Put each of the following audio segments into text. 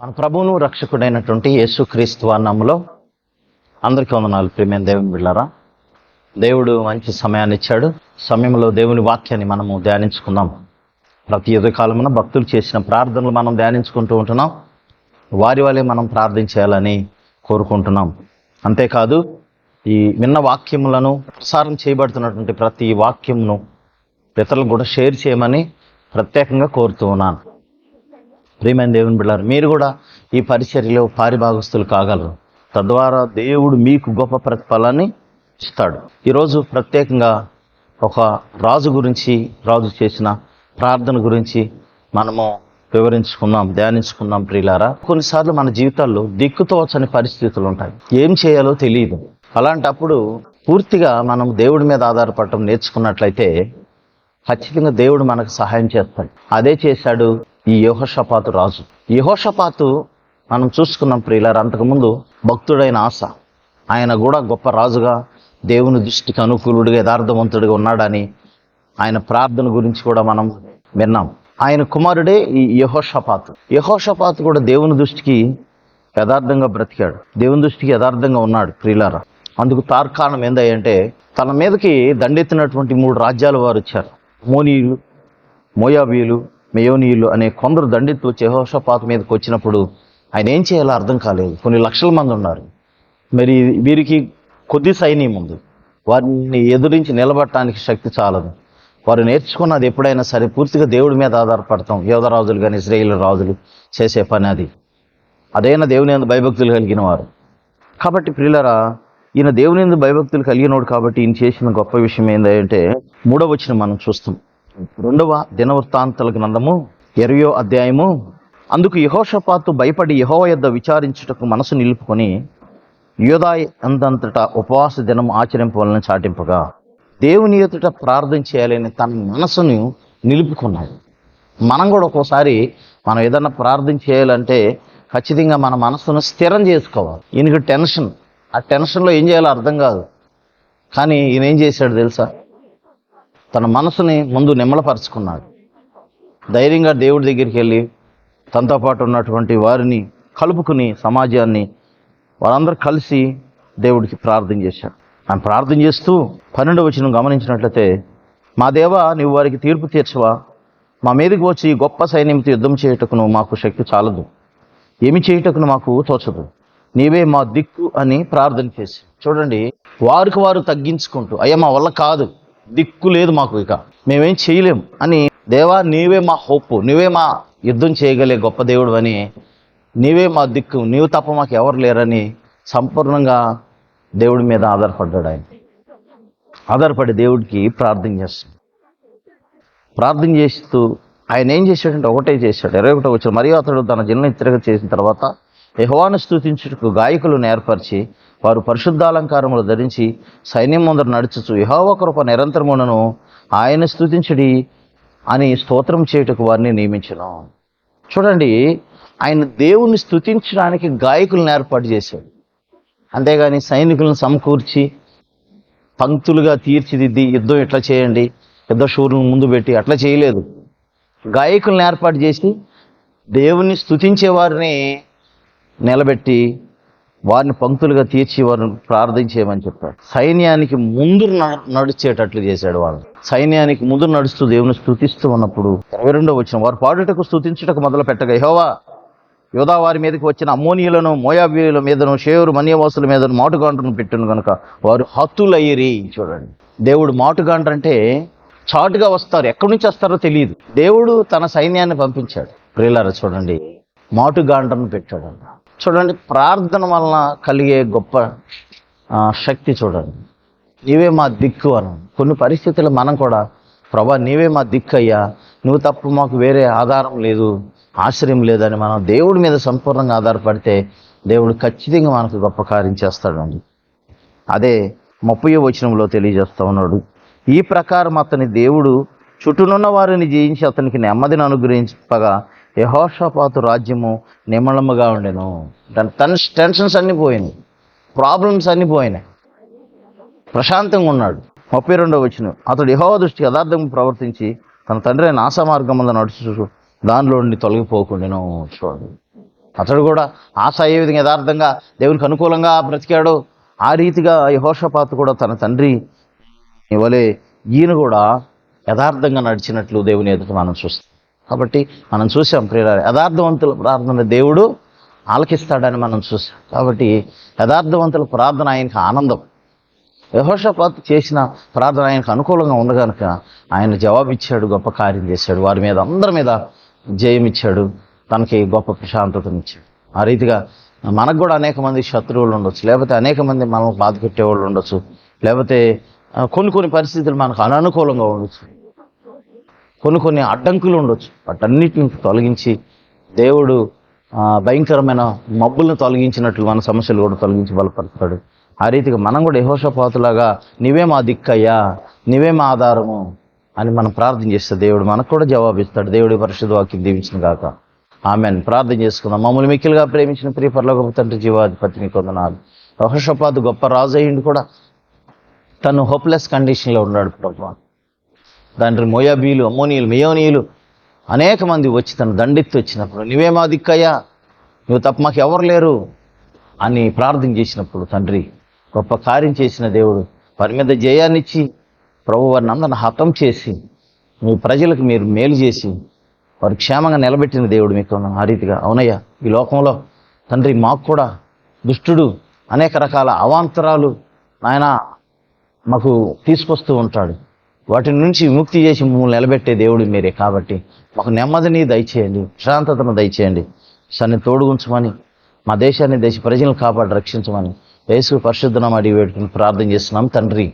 మన ప్రభువును రక్షకుడైనటువంటి యేసుక్రీస్తు నామములో అందరికీ వందనాలు. ప్రియమైన దేవుని బిడ్డలారా, దేవుడు మంచి సమయాన్ని ఇచ్చాడు. సమయంలో దేవుని వాక్యాన్ని మనము ధ్యానించుకుందాం. ప్రతి ఉదయకాలమున భక్తులు చేసిన ప్రార్థనలు మనం ధ్యానించుకుంటూ ఉంటున్నాం. వారి వల్లే మనం ప్రార్థించాలని కోరుకుంటున్నాం. అంతేకాదు, ఈ విన్న వాక్యములను ప్రసారం చేయబడుతున్నటువంటి ప్రతి వాక్యమును ఇతరులకు కూడా షేర్ చేయమని ప్రత్యేకంగా కోరుతూ ఉన్నాను. ప్రియమైన దేవుని బిడ్డలారా, మీరు కూడా ఈ పరిచర్యలో పారిభాగస్తులు కాగలరు. తద్వారా దేవుడు మీకు గొప్ప ప్రతిఫలాన్ని ఇస్తాడు. ఈరోజు ప్రత్యేకంగా ఒక రాజు గురించి, రాజు చేసిన ప్రార్థన గురించి మనము వివరించుకుందాం, ధ్యానించుకుందాం. ప్రియులారా, కొన్నిసార్లు మన జీవితాల్లో దిక్కుతోచని పరిస్థితులు ఉంటాయి. ఏం చేయాలో తెలియదు. అలాంటప్పుడు పూర్తిగా మనం దేవుడి మీద ఆధారపడటం నేర్చుకున్నట్లయితే ఖచ్చితంగా దేవుడు మనకు సహాయం చేస్తాడు. అదే చేశాడు ఈ యెహోషాపాతు రాజు. యెహోషాపాతు మనం చూసుకున్నాం ప్రియులారా, అంతకుముందు భక్తుడైన ఆస, ఆయన కూడా గొప్ప రాజుగా, దేవుని దృష్టికి అనుకూలుడిగా, యథార్థవంతుడిగా ఉన్నాడని ఆయన ప్రార్థన గురించి కూడా మనం విన్నాం. ఆయన కుమారుడే ఈ యెహోషాపాతు. యెహోషాపాతు కూడా దేవుని దృష్టికి యథార్థంగా బ్రతికాడు, దేవుని దృష్టికి యథార్థంగా ఉన్నాడు ప్రియులారా. అందుకు తార్కాణం ఏందంటే, తన మీదకి దండెత్తినటువంటి 3 రాజ్యాల వారు వచ్చారు. మోనీయులు, మోయాబీయులు, మెయోనీయులు అనే కొందరు దండెత్తి వచ్చి యెహోషాపాతు మీదకి వచ్చినప్పుడు ఆయన ఏం చేయాలో అర్థం కాలేదు. కొన్ని లక్షల మంది ఉన్నారు. మరి వీరికి కొద్ది సైన్యం ఉంది. వారిని ఎదురించి నిలబడటానికి శక్తి చాలదు. వారు నేర్చుకున్నది ఎప్పుడైనా సరే పూర్తిగా దేవుడి మీద ఆధారపడతాం. యోధ రాజులు కానీ ఇశ్రాయేలు రాజులు చేసే పని అది. అదైనా దేవుని యందు భయభక్తులు కలిగిన వారు. కాబట్టి ప్రియులారా, ఈయన దేవుని యందు భయభక్తులు కలిగినోడు కాబట్టి ఈయన చేసిన గొప్ప విషయం ఏంటంటే 3వ వచనం మనం చూస్తాం. 2వ దినవృత్తాంతాల గ్రంథము 20వ అధ్యాయము. అందుకు యెహోషాపాతు భయపడి యెహోవా యొద్ద విచారించుటకు మనసు నిలుపుకొని యూదా అందంతటా ఉపవాస దినం ఆచరింపవాలని చాటింపగా దేవుని ఎదుట ప్రార్థన చేయాలని తన మనసును నిలుపుకున్నాడు. మనం కూడా ఒక్కోసారి మనం ఏదన్నా ప్రార్థన చేయాలంటే ఖచ్చితంగా మన మనసును స్థిరం చేసుకోవాలి. ఈయనకి టెన్షన్, ఆ టెన్షన్లో ఏం చేయాలో అర్థం కాదు. కానీ ఈయన ఏం చేశాడు తెలుసా? తన మనసుని ముందు నిమ్మలపరుచుకున్నాడు. ధైర్యంగా దేవుడి దగ్గరికి వెళ్ళి తనతో పాటు ఉన్నటువంటి వారిని కలుపుకుని సమాజాన్ని వారందరూ కలిసి దేవుడికి ప్రార్థన చేశాడు. ఆయన ప్రార్థన చేస్తూ 12వ వచనం గమనించినట్లయితే, మా దేవా, నీవు వారికి తీర్పు తీర్చవా? మా మీదకి వచ్చి గొప్ప సైన్యంతో యుద్ధం చేయుటకును మాకు శక్తి చాలదు, ఏమి చేయుటకును మాకు తోచదు, నీవే మా దిక్కు అని ప్రార్థన చేసి. చూడండి, వారికి వారు తగ్గించుకుంటూ, అయ్యా మా వల్ల కాదు, దిక్కు లేదు మాకు, ఇక మేమేం చేయలేం అని, దేవా నీవే మా హోపు, నీవే మా యుద్ధం చేయగలే గొప్ప దేవుడు అని, నీవే మా దిక్కు, నీవు తప్ప మాకు ఎవరు లేరని సంపూర్ణంగా దేవుడి మీద ఆధారపడ్డాడు. ఆయన ఆధారపడి దేవుడికి ప్రార్థన చేస్తాడు. ప్రార్థన చేస్తూ ఆయన ఏం చేశాడంటే ఒకటే చేశాడు. 21వ వచనం, మరియు అతడు తన జనులను తిరగ చేసిన తర్వాత యెహోవాను స్తుతించుటకు గాయకులను ఏర్పరిచి వారు పరిశుద్ధాలంకారములు ధరించి సైన్యం ముందర నడుచుచు యెహోవా కృప నిరంతరమును ఆయన స్తుతించుడి అని స్తోత్రం చేయుటకు వారిని నియమించును. చూడండి, ఆయన దేవుణ్ణి స్తుతించడానికి గాయకులను ఏర్పాటు చేశాడు. అంతేగాని సైనికులను సమకూర్చి పంక్తులుగా తీర్చిదిద్ది యుద్ధం ఎట్లా చేయండి, యుద్ధ శూరులను ముందు పెట్టి అట్లా చేయలేదు. గాయకులను ఏర్పాటు చేసి దేవుణ్ణి స్తుతించే వారిని నిలబెట్టి వారిని పంక్తులుగా తీర్చి వారిని ప్రార్థించేయమని చెప్పాడు. సైన్యానికి ముందు నడిచేటట్లు చేశాడు. వాళ్ళు సైన్యానికి ముందు నడుస్తూ దేవుని స్తుతిస్తూ ఉన్నప్పుడు 22వ వచనం, వారు పాడుటకు స్తుతించుటకు మొదలు పెట్టగా యెహోవా యోధా వారి మీదకి వచ్చిన అమ్మోనీయులను, మోయాబీయుల మీదను, షేరు మన్యవాసుల మీదను మాటుగాండ్రను పెట్టును కనుక వారు హతులయ్యిరి. చూడండి, దేవుడు మాటుగాండ్ర అంటే చాటుగా వస్తారు, ఎక్కడి నుంచి వస్తారో తెలియదు. దేవుడు తన సైన్యాన్ని పంపించాడు. ప్రియులారా, చూడండి, మాటుగాండ్రను పెట్టాడు. చూడండి, ప్రార్థన వలన కలిగే గొప్ప శక్తి చూడండి. నీవే మా దిక్కు అను. కొన్ని పరిస్థితులు మనం కూడా, ప్రభా నీవే మా దిక్కు అయ్యా, నువ్వు తప్ప మాకు వేరే ఆధారం లేదు, ఆశ్రయం లేదని మనం దేవుడి మీద సంపూర్ణంగా ఆధారపడితే దేవుడు ఖచ్చితంగా మనకు గొప్ప కార్యం చేస్తాడండి. అదే 30వ వచనంలో తెలియజేస్తా ఉన్నాడు. ఈ ప్రకారం అతని దేవుడు చుట్టూనున్న వారిని జయించి అతనికి నెమ్మదిని అనుగ్రహించగా యెహోషాపాతు రాజ్యము నిమ్మళముగా ఉండెను. తన టెన్షన్స్ అన్నీ పోయినాయి, ప్రాబ్లమ్స్ అన్నీ పోయినాయి, ప్రశాంతంగా ఉన్నాడు. 32వ వచనం, అతడు యెహోవా దృష్టికి యథార్థంగా ప్రవర్తించి తన తండ్రి అయిన ఆసా మార్గం మీద నడుచు దానిలో నుండి తొలగిపోకుండాను. చూడండి, అతడు కూడా ఆశ ఏ విధంగా యథార్థంగా దేవునికి అనుకూలంగా బ్రతికాడో ఆ రీతిగా యెహోషాపాతు కూడా తన తండ్రి వలె ఈయన కూడా యథార్థంగా నడిచినట్లు దేవుని ఎదుట మనం చూస్తాం. కాబట్టి మనం చూసాం ప్రియులారా, యథార్థవంతుల ప్రార్థన దేవుడు ఆలకిస్తాడని మనం చూసాం. కాబట్టి యథార్థవంతుల ప్రార్థన ఆయనకు ఆనందం. యెహోషాపాతు చేసిన ప్రార్థన ఆయనకు అనుకూలంగా ఉంది కనుక ఆయన జవాబిచ్చాడు, గొప్ప కార్యం చేశాడు, వారి మీద అందరి మీద జయం ఇచ్చాడు, తనకి గొప్ప ప్రశాంతతనిచ్చాడు. ఆ రీతిగా మనకు కూడా అనేక మంది శత్రువులు ఉండొచ్చు, లేకపోతే అనేక మంది మనకు బాధ పెట్టేవాళ్ళు ఉండొచ్చు, లేకపోతే కొన్ని పరిస్థితులు మనకు అననుకూలంగా ఉండొచ్చు, కొన్ని అడ్డంకులు ఉండొచ్చు. వాటన్నిటిని తొలగించి దేవుడు భయంకరమైన మబ్బులను తొలగించినట్లు మన సమస్యలు కూడా తొలగించి బలపడతాడు. ఆ రీతిగా మనం కూడా యెహోషాపాతులాగా నీవే మా దిక్కయ్యా, నీవే మా ఆధారము అని మనం ప్రార్థన చేస్తే దేవుడు మనకు కూడా జవాబిస్తాడు. దేవుడి పరిశుద్ధ వాక్యం దీవించిన గాక. ఆమెన్. ప్రార్థన చేసుకుందాం. మమ్మల్ని మిక్కిలిగా ప్రేమించిన ప్రియ పరలోకపు తండ్రి, జీవాధిపతి నీకు వందనాలు. యెహోషాపాతు గొప్ప రాజు అయ్యిండు కూడా తను హోప్లెస్ కండిషన్లో ఉన్నాడు ప్రభువా. తండ్రి మోయాబీలు, అమ్మోనీయులు, మెయోనీయులు అనేక మంది వచ్చి తను దండెత్తి వచ్చినప్పుడు నీవే మా దిక్కయ్యా, నువ్వు తప్ప మాకు ఎవరు లేరు అని ప్రార్థన చేసినప్పుడు తండ్రి గొప్ప కార్యం చేసిన దేవుడు వారి మీద జయాన్నిచ్చి ప్రభు వారిని అందరిని హతం చేసి మీ ప్రజలకు మీరు మేలు చేసి వారు క్షేమంగా నిలబెట్టిన దేవుడు మీకు ఆ రీతిగా. అవునయ్యా, ఈ లోకంలో తండ్రి మాకు కూడా దుష్టుడు అనేక రకాల అవాంతరాలు నాయన మాకు తీసుకొస్తూ ఉంటాడు. వాటి నుంచి విముక్తి చేసి మమ్మల్ని నిలబెట్టే దేవుడు మీరే. కాబట్టి మాకు నెమ్మదిని దయచేయండి, ప్రశాంతతను దయచేయండి, సన్ని తోడుగుంచమని మా దేశాన్ని, దేశ ప్రజలను కాపాడి రక్షించమని యేసు పరిశుద్ధ నామమున అడిగి వేడుకుని ప్రార్థన చేస్తున్నాం తండ్రి.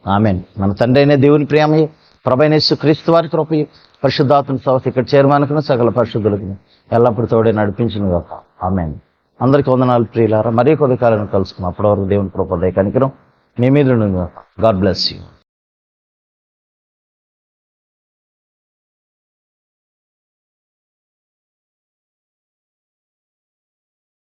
ఆమెన్. మన తండ్రి అయిన దేవుని ప్రేమయే, ప్రభువైన యేసు క్రీస్తు వారి కృపయే, పరిశుద్ధాత్మ సహవాసం ఇక్కడ చేరమానుకున్న సకల పరిశుద్ధులకు ఎల్లప్పుడూ తోడే నడిపించును గాక. ఆమెన్. అందరికీ వందనాలు ప్రియులారా. మరీ కొద్ది కాలం కలుసుకున్నాం. అప్పటి వరకు దేవుని కృప దయ కనికరం మీ మీద ఉండును గాక. God bless you.